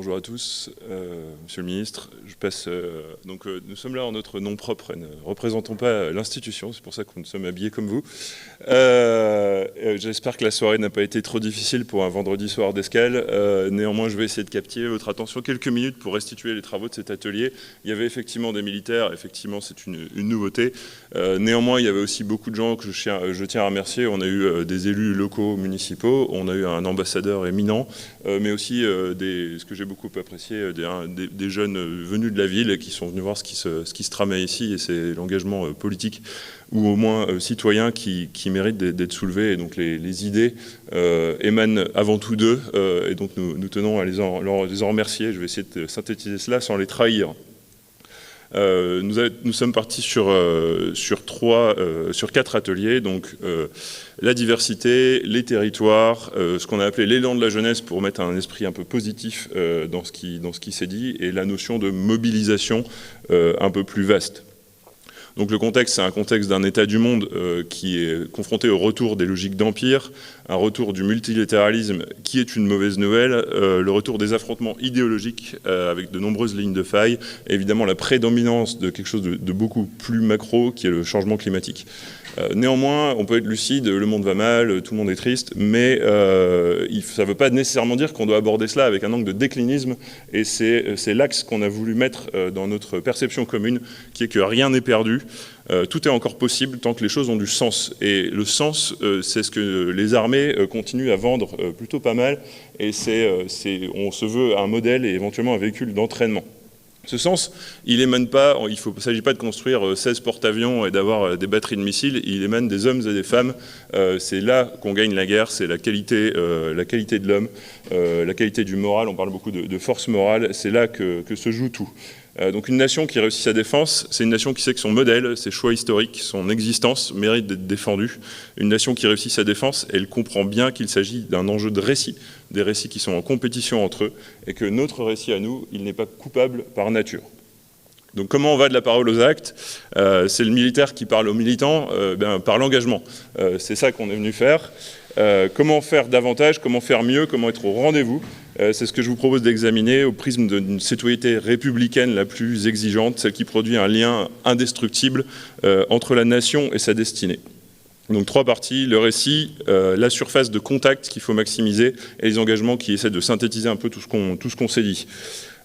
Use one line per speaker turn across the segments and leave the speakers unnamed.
Bonjour à tous, Monsieur le Ministre. Nous sommes là en notre nom propre et ne représentons pas l'institution, c'est pour ça que nous sommes habillés comme vous. J'espère que la soirée n'a pas été trop difficile pour un vendredi soir d'escale. Néanmoins, je vais essayer de capter votre attention quelques minutes pour restituer les travaux de cet atelier. Il y avait effectivement des militaires, effectivement c'est une nouveauté. Néanmoins, il y avait aussi beaucoup de gens que je tiens à remercier. On a eu des élus locaux, municipaux, on a eu un ambassadeur éminent, mais aussi ce que j'ai beaucoup apprécié, des jeunes venus de la ville et qui sont venus voir ce qui se tramait ici, et c'est l'engagement politique ou au moins citoyen qui mérite d'être soulevé. Et donc les idées émanent avant tout d'eux, et donc nous tenons à les en remercier. Je vais essayer de synthétiser cela sans les trahir. Nous sommes partis sur 4 ateliers, donc la diversité, les territoires, ce qu'on a appelé l'élan de la jeunesse pour mettre un esprit un peu positif dans ce qui s'est dit, et la notion de mobilisation un peu plus vaste. Donc le contexte, c'est un contexte d'un état du monde qui est confronté au retour des logiques d'empire, un retour du multilatéralisme qui est une mauvaise nouvelle, le retour des affrontements idéologiques avec de nombreuses lignes de faille, et évidemment la prédominance de quelque chose de beaucoup plus macro qui est le changement climatique. Néanmoins, on peut être lucide, le monde va mal, tout le monde est triste, mais ça ne veut pas nécessairement dire qu'on doit aborder cela avec un angle de déclinisme, et c'est l'axe qu'on a voulu mettre dans notre perception commune, qui est que rien n'est perdu, tout est encore possible tant que les choses ont du sens. Et le sens, c'est ce que les armées continuent à vendre plutôt pas mal, et on se veut un modèle et éventuellement un véhicule d'entraînement. Ce sens, il émane pas, il ne s'agit pas de construire 16 porte-avions et d'avoir des batteries de missiles, il émane des hommes et des femmes. C'est là qu'on gagne la guerre, c'est la qualité de l'homme, la qualité du moral, on parle beaucoup de force morale, c'est là que se joue tout. Donc une nation qui réussit sa défense, c'est une nation qui sait que son modèle, ses choix historiques, son existence mérite d'être défendue. Une nation qui réussit sa défense, elle comprend bien qu'il s'agit d'un enjeu de récit, des récits qui sont en compétition entre eux, et que notre récit à nous, il n'est pas coupable par nature. Donc comment on va de la parole aux actes? C'est le militaire qui parle aux militants, par l'engagement. C'est ça qu'on est venu faire. Comment faire davantage, comment faire mieux, comment être au rendez-vous? C'est ce que je vous propose d'examiner au prisme d'une citoyenneté républicaine la plus exigeante, celle qui produit un lien indestructible entre la nation et sa destinée. Donc 3 parties, le récit, la surface de contact qu'il faut maximiser et les engagements qui essaient de synthétiser un peu tout ce qu'on s'est dit.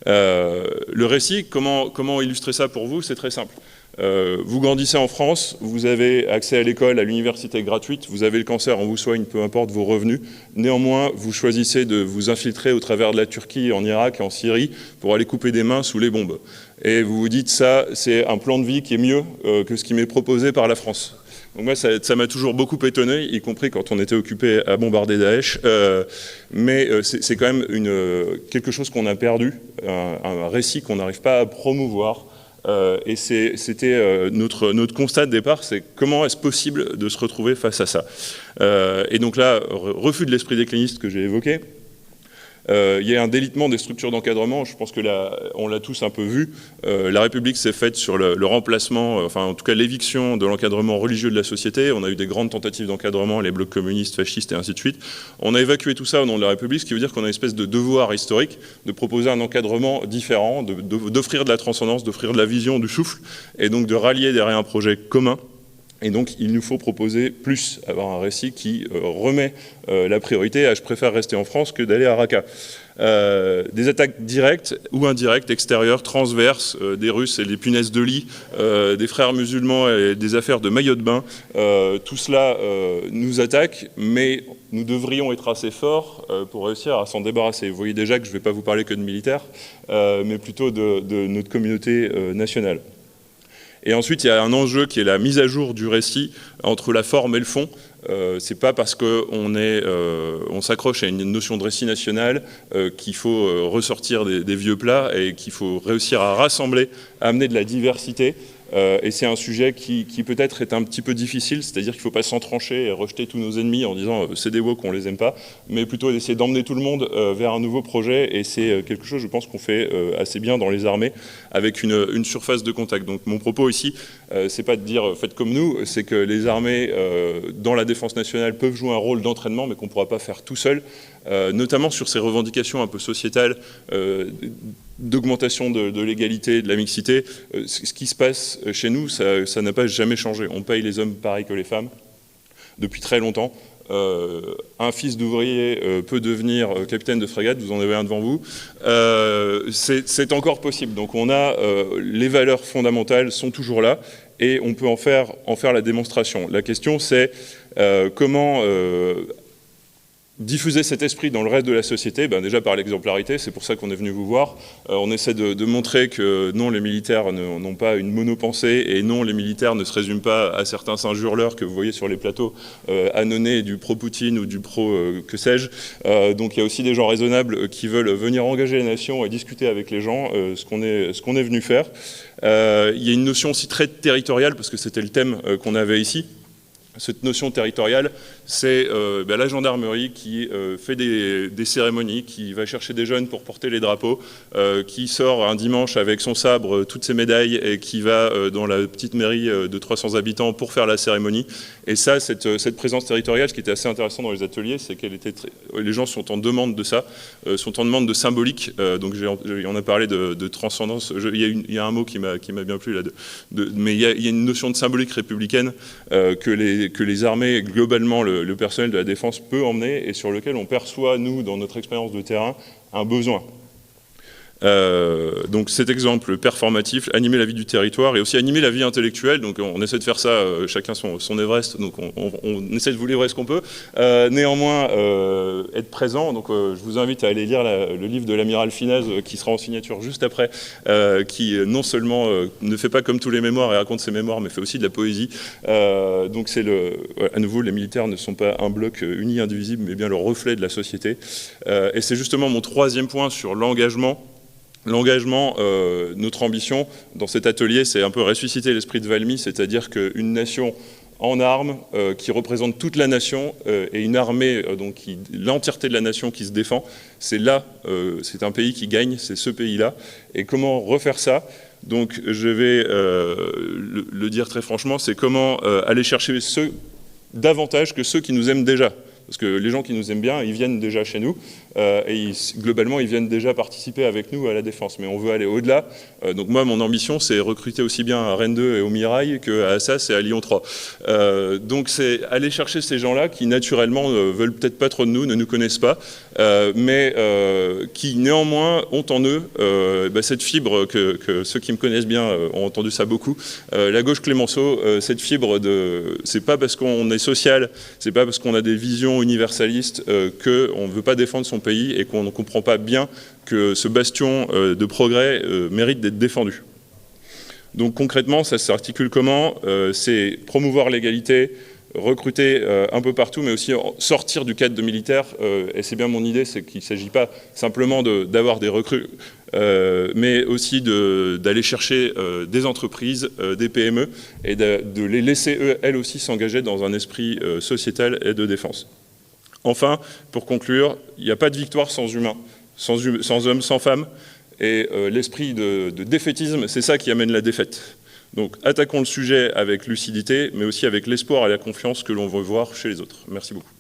Le récit, comment illustrer ça pour vous? C'est très simple. Vous grandissez en France, vous avez accès à l'école, à l'université gratuite, vous avez le cancer, on vous soigne, peu importe vos revenus. Néanmoins, vous choisissez de vous infiltrer au travers de la Turquie, en Irak et en Syrie pour aller couper des mains sous les bombes. Et vous vous dites, ça, c'est un plan de vie qui est mieux que ce qui m'est proposé par la France. Donc moi, ça m'a toujours beaucoup étonné, y compris quand on était occupé à bombarder Daesh. Mais c'est quand même quelque chose qu'on a perdu, un récit qu'on n'arrive pas à promouvoir. Et c'était notre constat de départ, c'est comment est-ce possible de se retrouver face à ça. Et donc là, refus de l'esprit décliniste que j'ai évoqué. Il y a un délitement des structures d'encadrement, je pense que on l'a tous un peu vu. La République s'est faite sur le remplacement, enfin en tout cas l'éviction de l'encadrement religieux de la société. On a eu des grandes tentatives d'encadrement, les blocs communistes, fascistes et ainsi de suite. On a évacué tout ça au nom de la République, ce qui veut dire qu'on a une espèce de devoir historique de proposer un encadrement différent, d'offrir de la transcendance, d'offrir de la vision, du souffle, et donc de rallier derrière un projet commun. Et donc, il nous faut proposer plus, avoir un récit qui remet la priorité à « je préfère rester en France que d'aller à Raqqa ». Des attaques directes ou indirectes, extérieures, transverses, des Russes et des punaises de lit, des frères musulmans et des affaires de maillots de bain, tout cela nous attaque, mais nous devrions être assez forts pour réussir à s'en débarrasser. Vous voyez déjà que je ne vais pas vous parler que de militaires, mais plutôt de notre communauté nationale. Et ensuite, il y a un enjeu qui est la mise à jour du récit entre la forme et le fond. C'est pas parce qu'on s'accroche à une notion de récit national qu'il faut ressortir des vieux plats et qu'il faut réussir à rassembler, à amener de la diversité. et c'est un sujet qui peut-être est un petit peu difficile, c'est-à-dire qu'il ne faut pas s'entrancher et rejeter tous nos ennemis en disant c'est des woke, on ne les aime pas, mais plutôt d'essayer d'emmener tout le monde vers un nouveau projet, et c'est quelque chose, je pense, qu'on fait assez bien dans les armées, avec une surface de contact. Donc mon propos ici, c'est pas de dire faites comme nous, c'est que les armées, dans la défense nationale, peuvent jouer un rôle d'entraînement, mais qu'on ne pourra pas faire tout seul, notamment sur ces revendications un peu sociétales, d'augmentation de l'égalité, de la mixité. Ce qui se passe chez nous, ça n'a pas jamais changé. On paye les hommes pareil que les femmes depuis très longtemps. Un fils d'ouvrier peut devenir capitaine de frégate, vous en avez un devant vous. C'est encore possible. Donc on a les valeurs fondamentales sont toujours là et on peut en faire la démonstration. La question c'est comment diffuser cet esprit dans le reste de la société, déjà par l'exemplarité, c'est pour ça qu'on est venu vous voir. On essaie de montrer que non, les militaires n'ont pas une monopensée, et non, les militaires ne se résument pas à certains singes hurleurs que vous voyez sur les plateaux annonnés du pro-Poutine ou du pro-que sais-je. Donc il y a aussi des gens raisonnables qui veulent venir engager la nation et discuter avec les gens, ce qu'on est venu faire. Il y a une notion aussi très territoriale, parce que c'était le thème qu'on avait ici. Cette notion territoriale, c'est la gendarmerie qui fait des cérémonies, qui va chercher des jeunes pour porter les drapeaux, qui sort un dimanche avec son sabre, toutes ses médailles, et qui va dans la petite mairie de 300 habitants pour faire la cérémonie. Et ça, cette présence territoriale, ce qui était assez intéressant dans les ateliers, c'est que les gens sont en demande de ça, sont en demande de symbolique. Donc on a parlé de transcendance. Il y a un mot qui m'a bien plu là, mais il y a une notion de symbolique républicaine que les armées, globalement le personnel de la défense peut emmener, et sur lequel on perçoit, nous, dans notre expérience de terrain, un besoin. Donc cet exemple performatif, animer la vie du territoire et aussi animer la vie intellectuelle, donc on essaie de faire ça, chacun son Everest, donc on essaie de vous livrer ce qu'on peut, néanmoins être présent, donc je vous invite à aller lire le livre de l'amiral Finaz qui sera en signature juste après, qui non seulement ne fait pas comme tous les mémoires et raconte ses mémoires, mais fait aussi de la poésie, donc c'est à nouveau, les militaires ne sont pas un bloc uni, indivisible, mais bien le reflet de la société, et c'est justement mon troisième point sur l'engagement. L'engagement, notre ambition dans cet atelier, c'est un peu ressusciter l'esprit de Valmy, c'est-à-dire qu'une nation en armes qui représente toute la nation et une armée, donc l'entièreté de la nation qui se défend, c'est un pays qui gagne, c'est ce pays-là. Et comment refaire ça ? Donc je vais le dire très franchement, c'est comment aller chercher davantage que ceux qui nous aiment déjà. Parce que les gens qui nous aiment bien, ils viennent déjà chez nous, et globalement, ils viennent déjà participer avec nous à la défense. Mais on veut aller au-delà. Donc moi, mon ambition, c'est recruter aussi bien à Rennes 2 et au Mirail qu'à Assas et à Lyon 3. Donc c'est aller chercher ces gens-là qui, naturellement, veulent peut-être pas trop de nous, ne nous connaissent pas, mais qui, néanmoins, ont en eux cette fibre que ceux qui me connaissent bien ont entendu ça beaucoup. La gauche Clémenceau, cette fibre c'est pas parce qu'on est social, c'est pas parce qu'on a des visions universaliste qu'on ne veut pas défendre son pays et qu'on ne comprend pas bien que ce bastion de progrès mérite d'être défendu. Donc concrètement, ça s'articule comment ? C'est promouvoir l'égalité, recruter un peu partout, mais aussi sortir du cadre de militaire. Et c'est bien mon idée, c'est qu'il ne s'agit pas simplement d'avoir des recrues, mais aussi d'aller chercher des entreprises, des PME, et de les laisser elles aussi s'engager dans un esprit sociétal et de défense. Enfin, pour conclure, il n'y a pas de victoire sans humains, sans hommes, sans femmes, et l'esprit de défaitisme, c'est ça qui amène la défaite. Donc attaquons le sujet avec lucidité, mais aussi avec l'espoir et la confiance que l'on veut voir chez les autres. Merci beaucoup.